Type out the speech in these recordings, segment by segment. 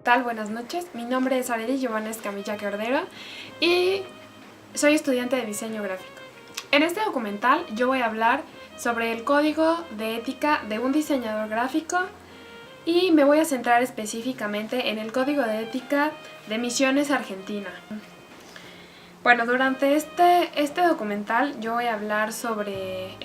Tal, buenas noches. Mi nombre es Arely Giovanna Escamilla Cordero y soy estudiante de diseño gráfico. En este documental yo voy a hablar sobre el código de ética de un diseñador gráfico y me voy a centrar específicamente en el código de ética de Misiones Argentina. Bueno, durante este documental yo voy a hablar sobre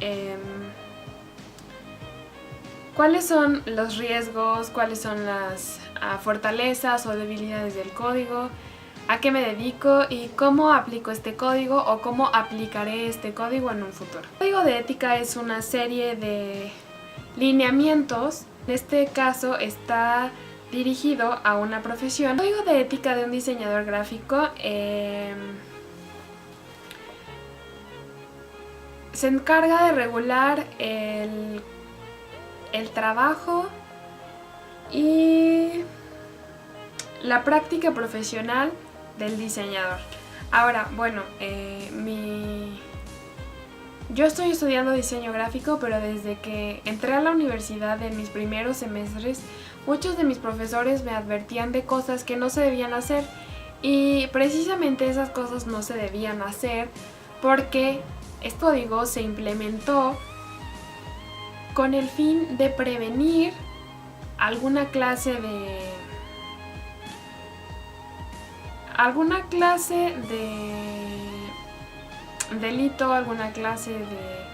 cuáles son los riesgos, cuáles son las fortalezas o debilidades del código, a qué me dedico y cómo aplico este código o cómo aplicaré este código en un futuro. El código de ética es una serie de lineamientos. En este caso está dirigido a una profesión. El código de ética de un diseñador gráfico se encarga de regular el trabajo y la práctica profesional del diseñador. Ahora, bueno, yo estoy estudiando diseño gráfico, pero desde que entré a la universidad en mis primeros semestres, muchos de mis profesores me advertían de cosas que no se debían hacer y precisamente esas cosas no se debían hacer porque este código se implementó con el fin de prevenir alguna clase de delito, alguna clase de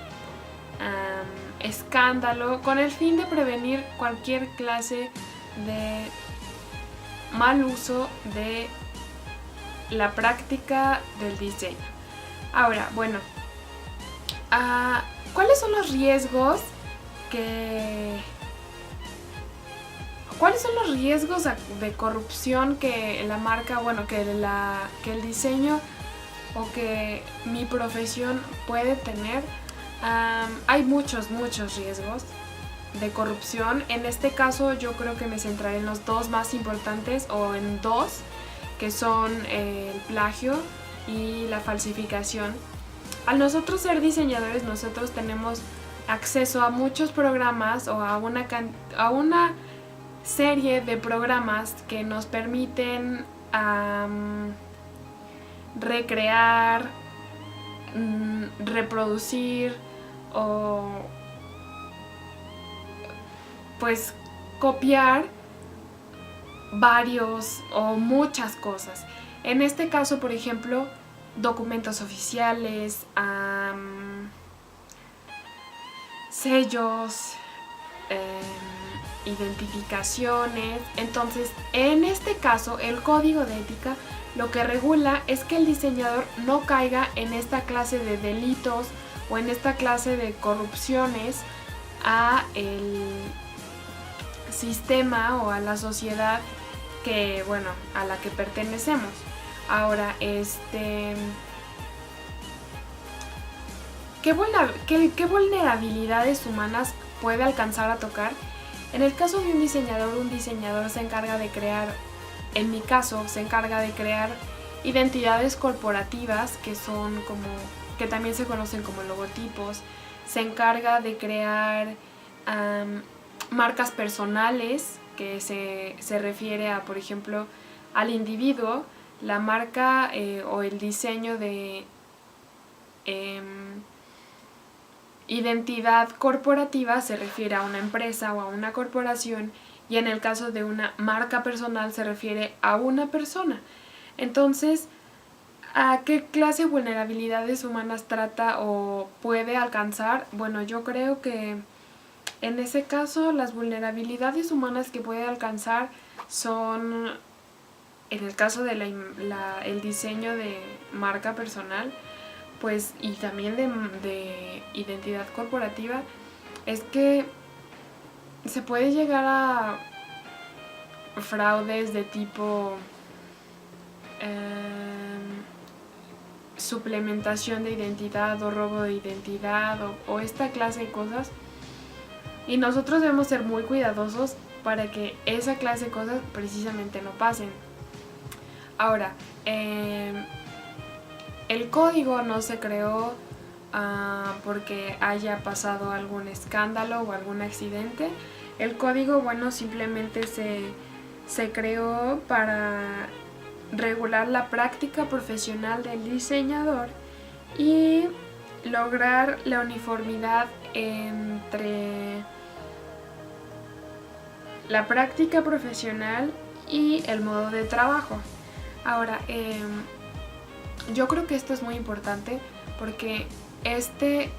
escándalo, con el fin de prevenir cualquier clase de mal uso de la práctica del diseño. Ahora, bueno, ¿cuáles son los riesgos ¿Cuáles son los riesgos de corrupción que la marca, bueno, que el diseño o que mi profesión puede tener? Hay muchos riesgos de corrupción. En este caso yo creo que me centraré en los dos más importantes, o en dos, que son el plagio y la falsificación. Al nosotros ser diseñadores, nosotros tenemos acceso a muchos programas o a una serie de programas que nos permiten recrear, reproducir o pues copiar varios o muchas cosas. En este caso, por ejemplo, documentos oficiales, sellos, identificaciones. Entonces, en este caso, el código de ética lo que regula es que el diseñador no caiga en esta clase de delitos o en esta clase de corrupciones a el sistema o a la sociedad que, bueno, a la que pertenecemos. Ahora, ¿qué vulnerabilidades humanas puede alcanzar a tocar? En el caso de un diseñador se encarga de crear, en mi caso, se encarga de crear identidades corporativas que también se conocen como logotipos. Se encarga de crear marcas personales, que se refiere a, por ejemplo, al individuo. La marca o el diseño de identidad corporativa se refiere a una empresa o a una corporación, y en el caso de una marca personal se refiere a una persona. Entonces, ¿a qué clase de vulnerabilidades humanas trata o puede alcanzar? Bueno, yo creo que en ese caso las vulnerabilidades humanas que puede alcanzar son, en el caso de el diseño de marca personal, pues, y también de identidad corporativa, es que se puede llegar a fraudes de tipo suplementación de identidad o robo de identidad o esta clase de cosas, y nosotros debemos ser muy cuidadosos para que esa clase de cosas precisamente no pasen. Ahora, el código no se creó porque haya pasado algún escándalo o algún accidente. El código, bueno, simplemente se creó para regular la práctica profesional del diseñador y lograr la uniformidad entre la práctica profesional y el modo de trabajo. Ahora, yo creo que esto es muy importante porque este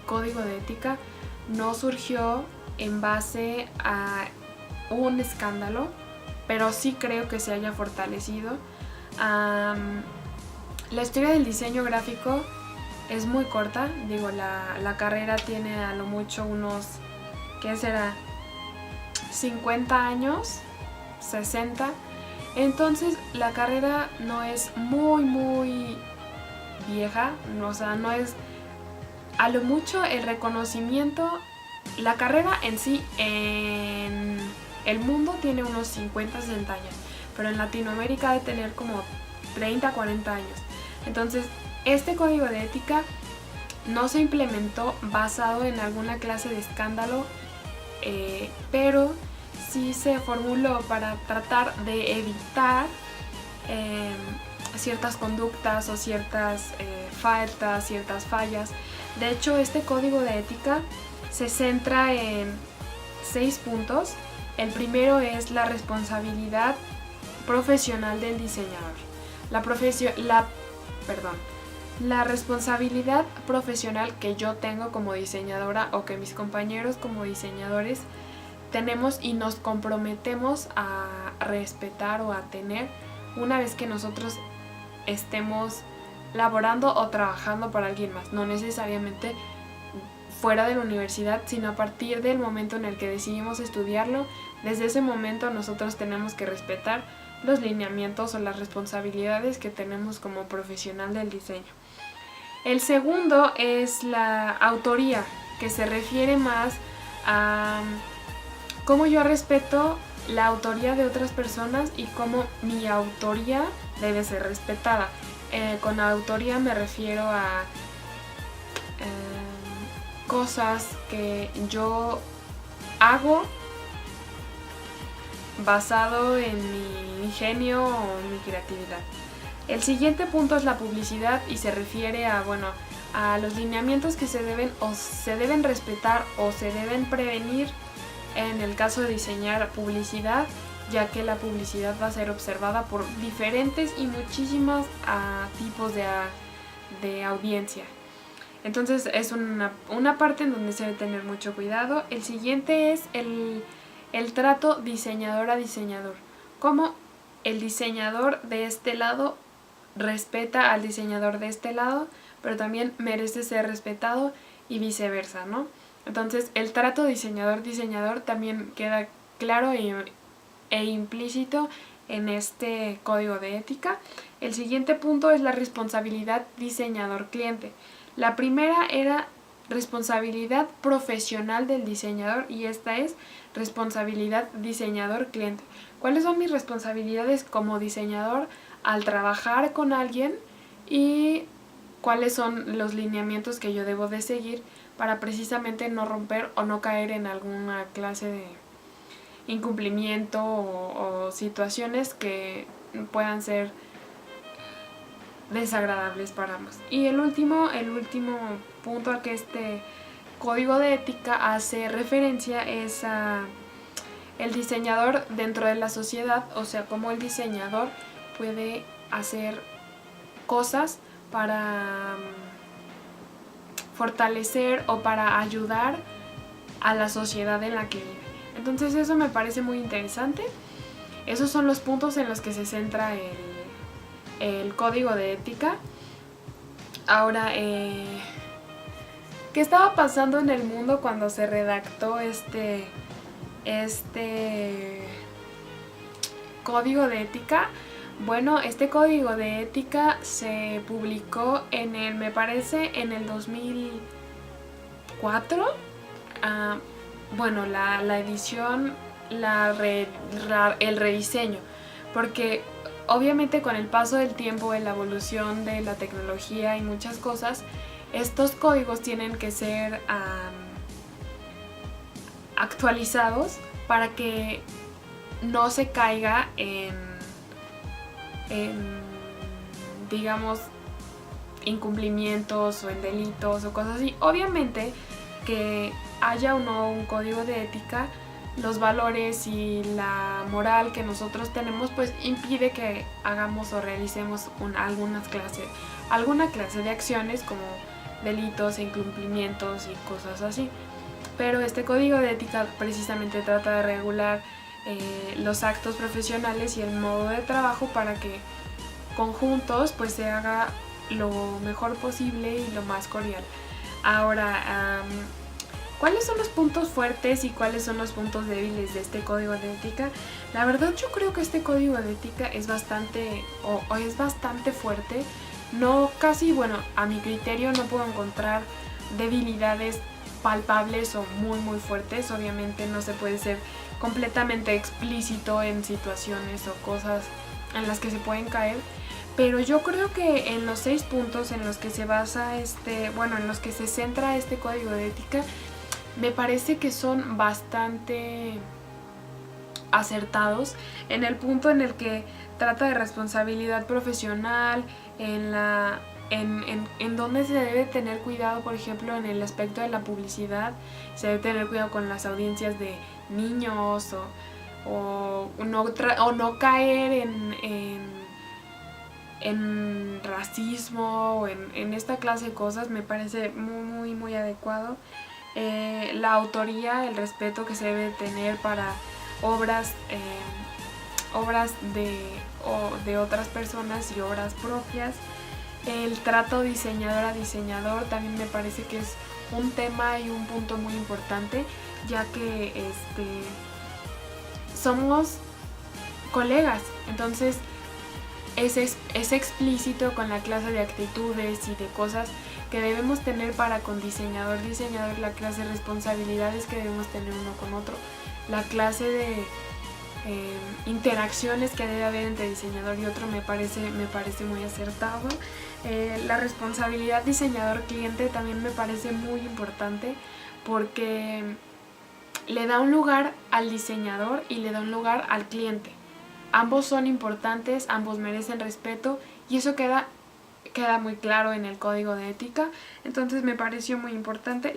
código de ética no surgió en base a un escándalo, pero sí creo que se haya fortalecido. La historia del diseño gráfico es muy corta, digo, la carrera tiene a lo mucho unos, ¿qué será? 50 años, 60. Entonces la carrera no es muy vieja, o sea, no es a lo mucho el reconocimiento. La carrera en sí en el mundo tiene unos 50, 60 años, pero en Latinoamérica debe tener como 30, 40 años. Entonces, este código de ética no se implementó basado en alguna clase de escándalo, pero sí se formuló para tratar de evitar ciertas conductas o ciertas faltas, ciertas fallas. De hecho, este código de ética se centra en 6 puntos. El primero es la responsabilidad profesional del diseñador. La responsabilidad profesional que yo tengo como diseñadora o que mis compañeros como diseñadores tenemos y nos comprometemos a respetar o a tener una vez que nosotros estemos laborando o trabajando para alguien más, no necesariamente fuera de la universidad, sino a partir del momento en el que decidimos estudiarlo. Desde ese momento nosotros tenemos que respetar los lineamientos o las responsabilidades que tenemos como profesional del diseño. El segundo es la autoría, que se refiere más a cómo yo respeto la autoría de otras personas y cómo mi autoría debe ser respetada. Con autoría me refiero a cosas que yo hago basado en mi ingenio o mi creatividad. El siguiente punto es la publicidad y se refiere a, a los lineamientos que se deben respetar o se deben prevenir en el caso de diseñar publicidad, ya que la publicidad va a ser observada por diferentes y muchísimos tipos de audiencia. Entonces es una parte en donde se debe tener mucho cuidado. El siguiente es el trato diseñador a diseñador. Cómo el diseñador de este lado respeta al diseñador de este lado, pero también merece ser respetado y viceversa, ¿no? Entonces el trato diseñador-diseñador también queda claro e implícito en este código de ética. El siguiente punto es la responsabilidad diseñador-cliente. La primera era responsabilidad profesional del diseñador y esta es responsabilidad diseñador-cliente. ¿Cuáles son mis responsabilidades como diseñador al trabajar con alguien y cuáles son los lineamientos que yo debo de seguir para precisamente no romper o no caer en alguna clase de incumplimiento o situaciones que puedan ser desagradables para ambos? Y el último punto al que este código de ética hace referencia es a el diseñador dentro de la sociedad, o sea, cómo el diseñador puede hacer cosas para fortalecer o para ayudar a la sociedad en la que vive. Entonces eso me parece muy interesante. Esos son los puntos en los que se centra el código de ética. Ahora, ¿qué estaba pasando en el mundo cuando se redactó este código de ética? Bueno, este código de ética se publicó me parece en el 2004. La edición, el rediseño, porque obviamente con el paso del tiempo, en la evolución de la tecnología y muchas cosas, estos códigos tienen que ser actualizados para que no se caiga digamos, incumplimientos o en delitos o cosas así. Obviamente que haya o no un código de ética, los valores y la moral que nosotros tenemos pues impide que hagamos o realicemos alguna clase de acciones como delitos e incumplimientos y cosas así. Pero este código de ética precisamente trata de regular los actos profesionales y el modo de trabajo para que conjuntos pues se haga lo mejor posible y lo más cordial. Ahora, ¿cuáles son los puntos fuertes y cuáles son los puntos débiles de este código de ética? La verdad yo creo que este código de ética es bastante fuerte. No, casi, bueno, a mi criterio no puedo encontrar debilidades palpables o muy fuertes. Obviamente no se puede ser completamente explícito en situaciones o cosas en las que se pueden caer, pero yo creo que en los 6 puntos en los que se basa en los que se centra este código de ética, me parece que son bastante acertados en el punto en el que trata de responsabilidad profesional, en donde se debe tener cuidado, por ejemplo, en el aspecto de la publicidad, se debe tener cuidado con las audiencias de niños o no caer en racismo o en esta clase de cosas. Me parece muy adecuado. La autoría, el respeto que se debe tener para obras de otras personas y obras propias. El trato diseñador a diseñador también me parece que es un tema y un punto muy importante, ya que somos colegas, entonces es explícito con la clase de actitudes y de cosas que debemos tener para con diseñador, la clase de responsabilidades que debemos tener uno con otro, la clase de interacciones que debe haber entre diseñador y otro. Me parece muy acertado. La responsabilidad diseñador-cliente también me parece muy importante, porque le da un lugar al diseñador y le da un lugar al cliente. Ambos son importantes, ambos merecen respeto, y eso queda muy claro en el código de ética. Entonces me pareció muy importante.